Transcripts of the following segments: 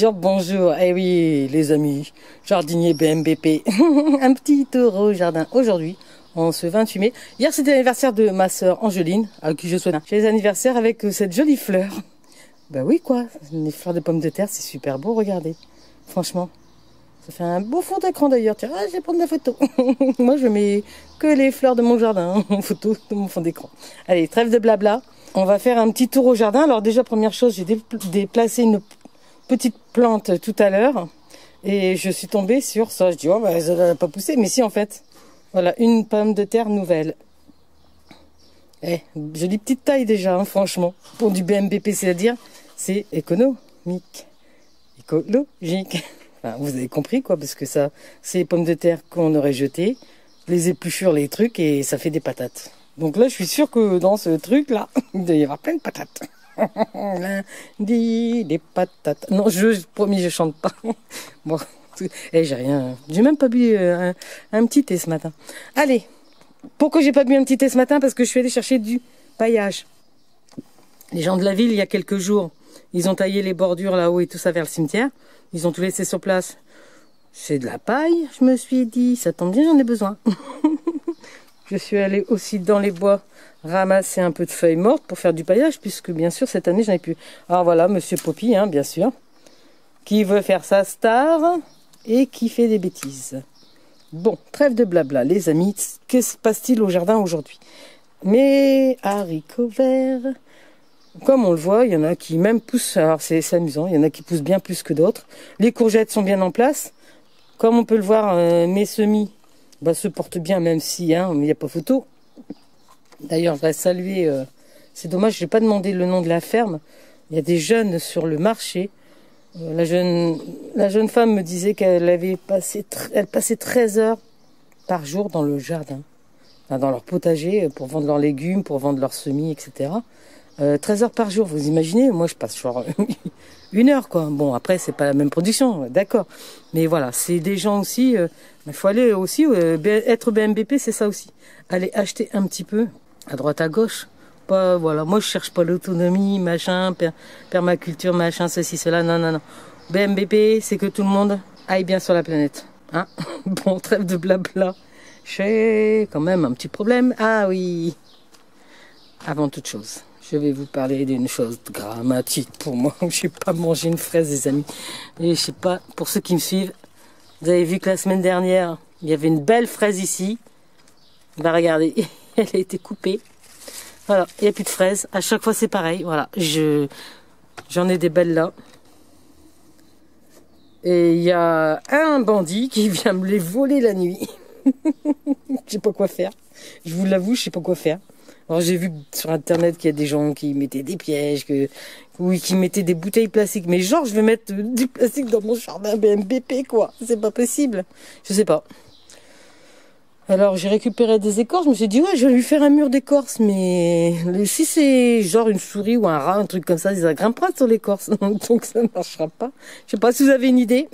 Bonjour, bonjour. Eh oui, les amis, jardinier BMBP. Un petit tour au jardin aujourd'hui, en ce 28 mai. Hier, c'était l'anniversaire de ma sœur Angeline, à qui je souhaite un joyeux anniversaire avec cette jolie fleur. Bah oui, quoi. Les fleurs de pommes de terre, c'est super beau, regardez. Franchement. Ça fait un beau fond d'écran d'ailleurs. Tiens, je vais prendre la photo. Moi, je mets que les fleurs de mon jardin en photo de mon fond d'écran. Allez, trêve de blabla. On va faire un petit tour au jardin. Alors déjà, première chose, j'ai déplacé une petite plante tout à l'heure. Et je suis tombée sur ça. Je dis, oh, bah, ça va pas pousser. Mais si, en fait. Voilà, une pomme de terre nouvelle. Eh, jolie petite taille déjà, hein, franchement. Pour du BMBP, c'est-à-dire, c'est économique. Écologique. Enfin, vous avez compris, quoi, parce que ça, c'est les pommes de terre qu'on aurait jetées, les épluchures, les trucs, et ça fait des patates. Donc là, je suis sûre que dans ce truc-là, il doit y avoir plein de patates. Lundi, des patates. Non, promis, je chante pas. Bon, j'ai rien. J'ai même pas bu un petit thé ce matin. Allez, pourquoi j'ai pas bu un petit thé ce matin? Parce que je suis allée chercher du paillage. Les gens de la ville, il y a quelques jours, ils ont taillé les bordures là-haut et tout ça vers le cimetière. Ils ont tout laissé sur place. C'est de la paille, je me suis dit, ça tombe bien, j'en ai besoin. Je suis allée aussi dans les bois ramasser un peu de feuilles mortes pour faire du paillage, puisque bien sûr, cette année, j'en ai plus. Alors voilà, Monsieur Poppy, hein, bien sûr, qui veut faire sa star et qui fait des bêtises. Bon, trêve de blabla, les amis, que se passe-t-il au jardin aujourd'hui? Mes haricots verts, comme on le voit, il y en a qui même poussent, alors c'est amusant, il y en a qui poussent bien plus que d'autres. Les courgettes sont bien en place. Comme on peut le voir, mes semis se portent bien, même si il n'y a pas photo. D'ailleurs, je voudrais saluer, c'est dommage, je n'ai pas demandé le nom de la ferme. Il y a des jeunes sur le marché. La jeune femme me disait qu'elle passait 13 heures par jour dans le jardin, enfin, dans leur potager, pour vendre leurs légumes, pour vendre leurs semis, etc. 13 heures par jour, vous imaginez? Moi, je passe genre 1 heure, quoi. Bon, après, c'est pas la même production, d'accord. Mais voilà, c'est des gens aussi... il faut aller aussi... être BMBP, c'est ça aussi. Aller acheter un petit peu, à droite, à gauche. Pas, voilà, moi, je cherche pas l'autonomie, machin, permaculture, machin, ceci, cela. Non, non, non. BMBP, c'est que tout le monde aille bien sur la planète. Hein? Bon, trêve de blabla. J'ai quand même un petit problème. Ah oui. Avant toute chose, je vais vous parler d'une chose dramatique pour moi. Je n'ai pas mangé une fraise, les amis. Et je sais pas, pour ceux qui me suivent, vous avez vu que la semaine dernière, il y avait une belle fraise ici. Bah regardez, elle a été coupée. Voilà, il n'y a plus de fraises. À chaque fois, c'est pareil. Voilà, j'en ai des belles là. Et il y a un bandit qui vient me les voler la nuit. Je sais pas quoi faire. Je vous l'avoue, je sais pas quoi faire. Alors j'ai vu sur internet qu'il y a des gens qui mettaient des pièges, qui mettaient des bouteilles plastiques. Mais genre, je vais mettre du plastique dans mon jardin BMBP, quoi. C'est pas possible. Je sais pas. Alors j'ai récupéré des écorces. Je me suis dit, ouais, je vais lui faire un mur d'écorce. Mais si c'est genre une souris ou un rat, un truc comme ça, ça grimpera sur l'écorce. Donc ça ne marchera pas. Je sais pas si vous avez une idée.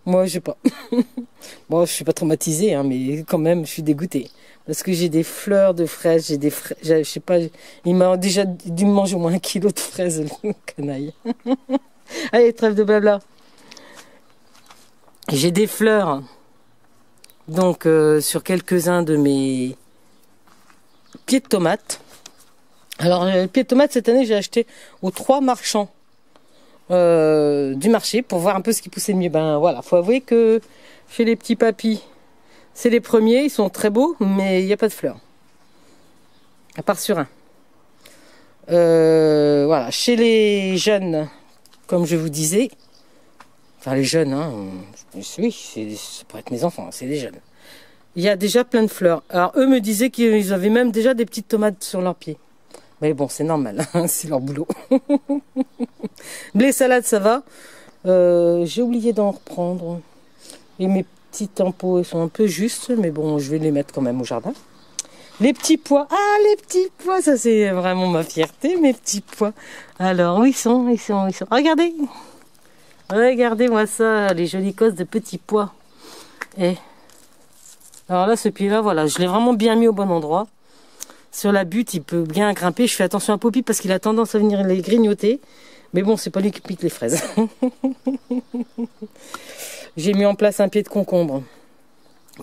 Moi, je sais pas. Bon, je suis pas traumatisée, hein, mais quand même, je suis dégoûtée. Parce que j'ai des fleurs de fraises, je sais pas, il m'a déjà dû manger au moins 1 kilo de fraises, le canaille. Allez, trêve de blabla. J'ai des fleurs, donc sur quelques-uns de mes pieds de tomates. Alors, le pied de tomate, cette année, j'ai acheté aux 3 marchands du marché pour voir un peu ce qui poussait mieux. Ben voilà, faut avouer que chez les petits papis, c'est les premiers, ils sont très beaux, mais il n'y a pas de fleurs. À part sur un. Voilà, chez les jeunes, comme je vous disais, enfin les jeunes, hein, oui, ça pourrait être mes enfants, c'est des jeunes. Il y a déjà plein de fleurs. Alors eux me disaient qu'ils avaient même déjà des petites tomates sur leurs pieds. Mais bon, c'est normal, hein, c'est leur boulot. Les salades, ça va. J'ai oublié d'en reprendre. Et mes petits tempos sont un peu justes, mais bon, je vais les mettre quand même au jardin. Les petits pois. Ah, les petits pois, ça c'est vraiment ma fierté, mes petits pois. Alors, où ils sont? Regardez. Regardez-moi ça, les jolies cosses de petits pois. Et alors là, ce pied-là, voilà, je l'ai vraiment bien mis au bon endroit. Sur la butte, il peut bien grimper. Je fais attention à Poppy parce qu'il a tendance à venir les grignoter. Mais bon, c'est pas lui qui pique les fraises. J'ai mis en place un pied de concombre.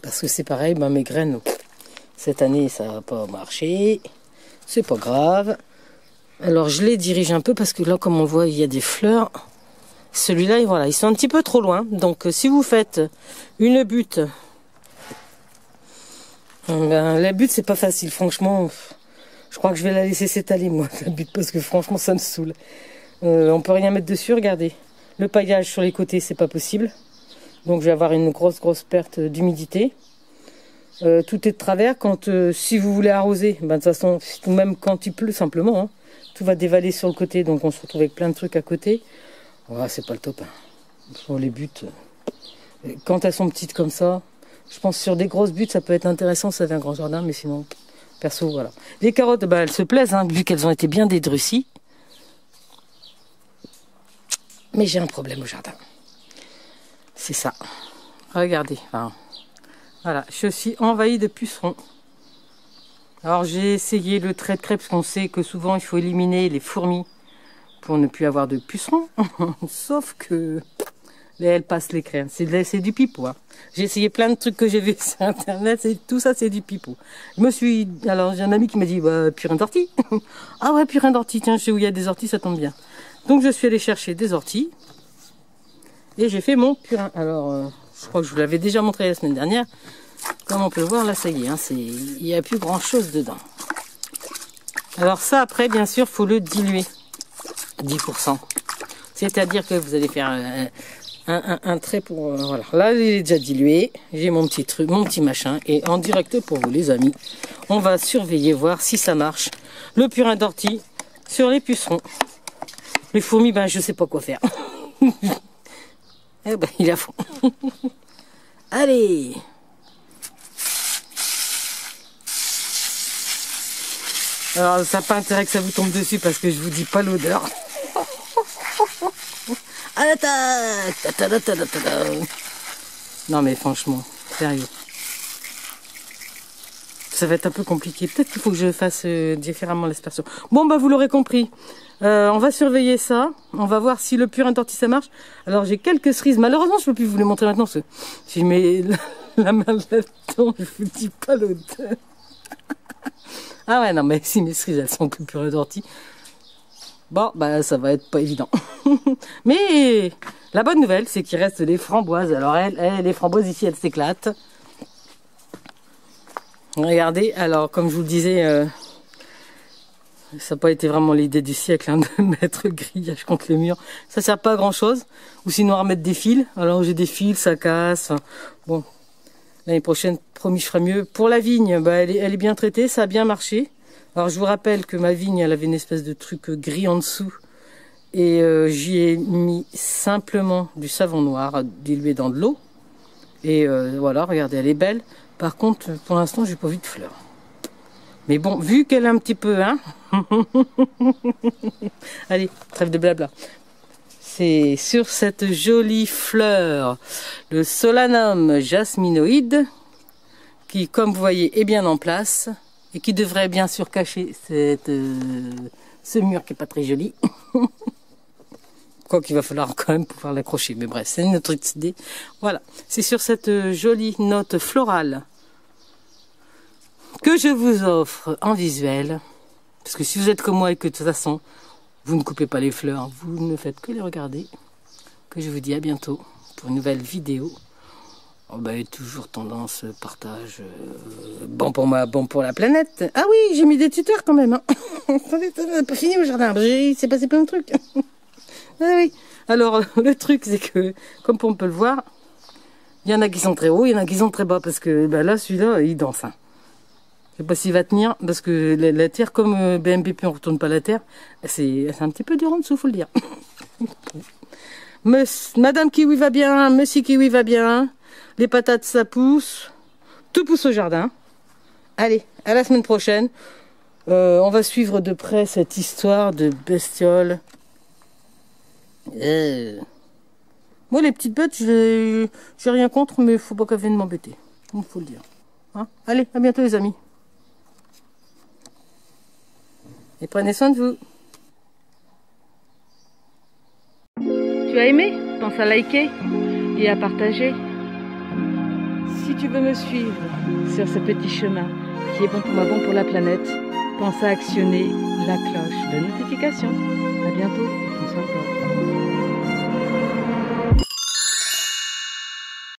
Parce que c'est pareil, ben, mes graines, cette année, ça n'a pas marché. C'est pas grave. Alors, je les dirige un peu parce que là, comme on voit, il y a des fleurs. Celui-là, voilà, ils sont un petit peu trop loin. Donc, si vous faites une butte, ben, la butte, c'est pas facile. Franchement, je crois que je vais la laisser s'étaler, moi, la butte, parce que franchement, ça me saoule. On peut rien mettre dessus, regardez. Le paillage sur les côtés, c'est pas possible. Donc, je vais avoir une grosse perte d'humidité. Tout est de travers. Quand, si vous voulez arroser, ben, de toute façon, même quand il pleut, simplement, hein, tout va dévaler sur le côté. Donc, on se retrouve avec plein de trucs à côté. Voilà, c'est pas le top. Hein. Sur les buttes, quand elles sont petites comme ça, je pense sur des grosses buttes, ça peut être intéressant, ça fait un grand jardin, mais sinon, perso, voilà. Les carottes, bah, elles se plaisent, hein, vu qu'elles ont été bien dédrucies. Mais j'ai un problème au jardin. C'est ça. Regardez. Enfin, voilà, je suis envahie de pucerons. Alors, j'ai essayé le trait de craie, parce qu'on sait que souvent, il faut éliminer les fourmis pour ne plus avoir de pucerons. Sauf que elles passent les craies. C'est du pipeau. Hein. J'ai essayé plein de trucs que j'ai vus sur internet. Tout ça, c'est du pipeau. Alors, j'ai un ami qui m'a dit bah, purin d'ortie. Ah ouais, purin d'ortie. Tiens, je sais où il y a des orties, ça tombe bien. Donc, je suis allée chercher des orties. Et j'ai fait mon purin. Alors, je crois que je vous l'avais déjà montré la semaine dernière. Comme on peut le voir, là, ça y est. Hein, il n'y a plus grand chose dedans. Alors, ça, après, bien sûr, il faut le diluer. 10%. C'est-à-dire que vous allez faire un trait pour... voilà. Là, il est déjà dilué. J'ai mon petit truc, mon petit machin. Et en direct pour vous, les amis, on va surveiller, voir si ça marche. Le purin d'ortie sur les pucerons. Les fourmis, ben, je sais pas quoi faire. Eh ben, il a fond. Allez! Alors, ça n'a pas intérêt que ça vous tombe dessus parce que je vous dis pas l'odeur. À l'attaque! Non mais franchement, sérieux. Ça va être un peu compliqué. Peut-être qu'il faut que je fasse différemment l'aspersion. Bon bah vous l'aurez compris. On va surveiller ça. On va voir si le purin d'ortie ça marche. Alors j'ai quelques cerises. Malheureusement je peux plus vous les montrer maintenant. Parce que si je mets la main là-dedans, je vous dis pas l'odeur. Ah ouais non mais si mes cerises elles sont que purin d'ortie. Bon, bah ça va être pas évident. Mais la bonne nouvelle, c'est qu'il reste les framboises. Alors les framboises ici, elles s'éclatent. Regardez, alors comme je vous le disais, ça n'a pas été vraiment l'idée du siècle hein, de mettre le grillage contre le mur. Ça sert pas à grand chose. Ou sinon à remettre des fils. Alors j'ai des fils, ça casse. Bon, l'année prochaine, promis, je ferai mieux. Pour la vigne, bah, elle est bien traitée, ça a bien marché. Alors je vous rappelle que ma vigne, elle avait une espèce de truc gris en dessous. Et j'y ai mis simplement du savon noir dilué dans de l'eau. Et voilà, regardez, elle est belle. Par contre, pour l'instant, j'ai pas vu de fleurs. Mais bon, vu qu'elle est un petit peu, hein. Allez, trêve de blabla. C'est sur cette jolie fleur, le Solanum jasminoïde, qui, comme vous voyez, est bien en place. Et qui devrait bien sûr cacher ce mur qui est pas très joli. Quoi qu'il va falloir quand même pouvoir l'accrocher. Mais bref, c'est une autre idée. Voilà, c'est sur cette jolie note florale que je vous offre en visuel. Parce que si vous êtes comme moi et que de toute façon, vous ne coupez pas les fleurs, vous ne faites que les regarder. Que je vous dis à bientôt pour une nouvelle vidéo. Oh ben, toujours tendance, partage, bon pour moi, bon pour la planète. Ah oui, j'ai mis des tuteurs quand même. Hein. Pas fini au jardin, il s'est passé plein de trucs. Ah oui. Alors, le truc, c'est que, comme on peut le voir, il y en a qui sont très hauts, il y en a qui sont très bas, parce que ben là, celui-là, il danse. Hein. Je sais pas s'il va tenir, parce que la terre, comme BMPP, on retourne pas la terre, c'est un petit peu dur en dessous, faut le dire. Madame Kiwi va bien, Monsieur Kiwi va bien. Les patates, ça pousse. Tout pousse au jardin. Allez, à la semaine prochaine. On va suivre de près cette histoire de bestioles. Moi, les petites bêtes, j'ai rien contre, mais il faut pas qu'elles viennent m'embêter. Il faut le dire. Hein, allez, à bientôt les amis. Et prenez soin de vous. Tu as aimé? Pense à liker et à partager. Si tu veux me suivre sur ce petit chemin qui est bon pour moi, bon pour la planète, pense à actionner la cloche de notification. À bientôt, François encore.